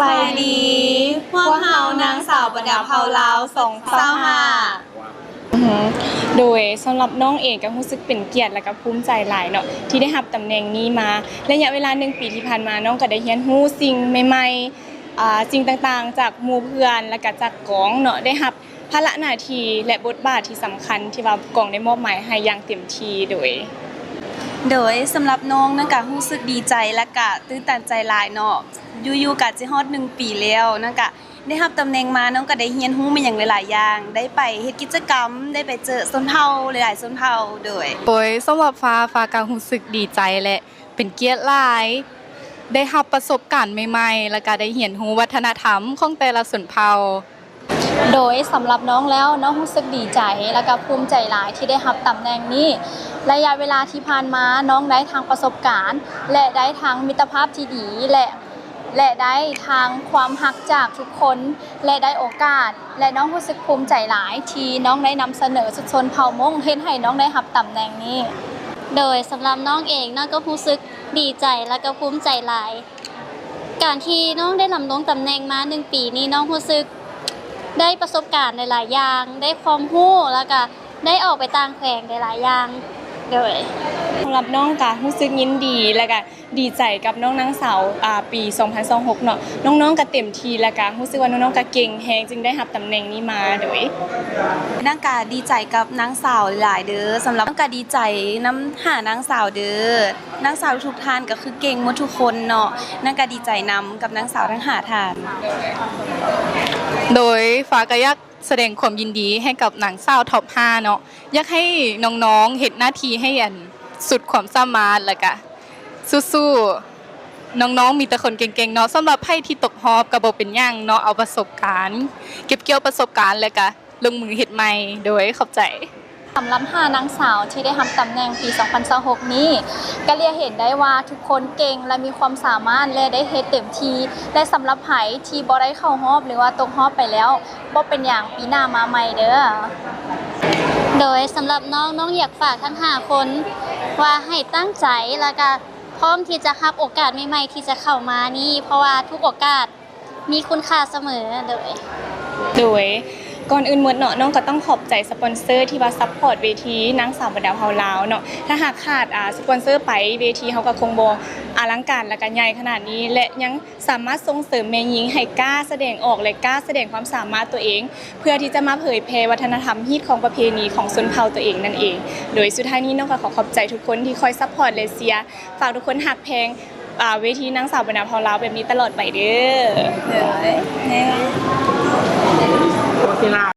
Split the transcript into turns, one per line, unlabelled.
บายดีพวกเฮานางสาวบรรดาเผาลาว2025โดยสำหรับน้องเอกก็รู้สึกเป็นเกียรติและก็ภูมิใจหลายเนาะที่ได้รับตำแหน่งนี้มาระยะเวลา1 ปีที่ผ่านมาน้องก็ได้เรียนรู้สิ่งใหม่ๆสิ่งต่างๆจากหมู่เพื่อนและก็จากกองเนาะได้รับภาระหน้าที่และบทบาทที่สำคัญที่ว่ากองได้มอบหมายให้อย่างเต็มที่โดยสำหรับน้องนั่นก็รู้สึกดีใจและก็ตื่นตันใจหลายเนาะอยู่ๆก็จะฮอด1 ปีแล้วนั่นก็ได้รับตำแหน่งมาน้องก็ได้เรียนรู้มาอย่างหลายๆอย่างได้ไปเฮ็ดกิจกรรมได้ไปเจอชนเผ่าหลายๆชนเผ่าโดย
สำหรับฟ้าก็รู้สึกดีใจและเป็นเกียรติหลายได้รับประสบการณ์ใหม่ๆแล้วก็ได้เรียนรู้วัฒนธรรมของแต่ละชนเผ่า
โดยสำหรับน้องแล้วน้องรู้สึกดีใจและก็ภูมิใจหลายที่ได้รับตำแหน่งนี้ระยะเวลาที่ผ่านมาน้องได้ทางประสบการณ์และได้ทางมิตรภาพที่ดีและได้ทางความฮักจากทุกคนและได้โอกาสและน้องรู้สึกภูมิใจหลายที่น้องได้นำเสนอชนเผ่ามงเฮ็ดให้น้องได้รับตำแหน่งนี้
โดยสำหรับน้องเองน้องก็รู้สึกดีใจและก็ภูมิใจหลายการที่น้องได้ดำรงตำแหน่งมา1 ปีนี้น้องรู้สึกได้ประสบการณ์หลายๆอย่างได้ความรู้แล้วก็ได้ออกไปต่างแขวงหลายๆอย่างโดย
สำหรับน้องก็รู้สึกยินดีและก็ดีใจกับน้องนางสาวปี2026เนาะน้องๆก็เต็มที่และก็รู้สึกว่าน้องๆก็เก่งแฮงจึงได้รับตำแหน่งนี้มาโดย
นางก็ดีใจกับนางสาวหลายเด้อสำหรับนางก็ดีใจนำหานางสาวเด้อนางสาวทุกท่านก็คือเก่งหมดทุกคนเนาะนางก็ดีใจนำกับนางสาวทั้ง5ท่าน
โดยฟ้าก็อยากแสดงความยินดีให้กับนางสาวท็อป5เนาะอยากให้น้องๆเฮ็ดหน้าที่ให้สุดความสามารถแล้วก็สู้ๆน้องๆมีแต่คนเก่งๆเนาะสำหรับไผที่ตกรอบก็บ่เป็นหยังเนาะเอาประสบการณ์เก็บเกี่ยวประสบการณ์แล้วก็ลงมือเฮ็ดใหม่โดยขอบใจ
สำหรับ5นางสาวที่ได้รับตำแหน่งปี2026นี้ก็เรียกเห็นได้ว่าทุกคนเก่งและมีความสามารถและได้เฮ็ดเต็มที่และสำหรับไผที่บ่ได้เข้ารอบหรือว่าตกรอบไปแล้วบ่เป็นหยังปีหน้ามาใหม่เด้อ
โดยสำหรับน้องอยากฝากทั้ง5คนว่าให้ตั้งใจแล้วก็พร้อมที่จะรับโอกาสใหม่ๆที่จะเข้ามานี่เพราะว่าทุกโอกาสมีคุณค่าเสมอ
โดยก่อนอื่นหมดเนาะน้องก็ต้องขอบใจสปอนเซอร์ที่ว่าซัพพอร์ตเวทีนางสาวบรรดาเผาลาวเนาะถ้าหากขาดสปอนเซอร์ไปเวทีเฮาก็คงบ่อลังการและก็ใหญ่ขนาดนี้และยังสามารถส่งเสริมแม่หญิงให้กล้าแสดงออกและกล้าแสดงความสามารถตัวเองเพื่อที่จะมาเผยแพร่วัฒนธรรมฮีตของประเพณีของชนเผ่าตัวเองนั่นเองโดยสุดท้ายนี้น้องก็ขอบใจทุกคนที่คอยซัพพอร์ตและเชียร์ฝากทุกคนฮักแพงเวทีนางสาวบรรดาเผาลาวแบบนี้ตลอดไปเด้อ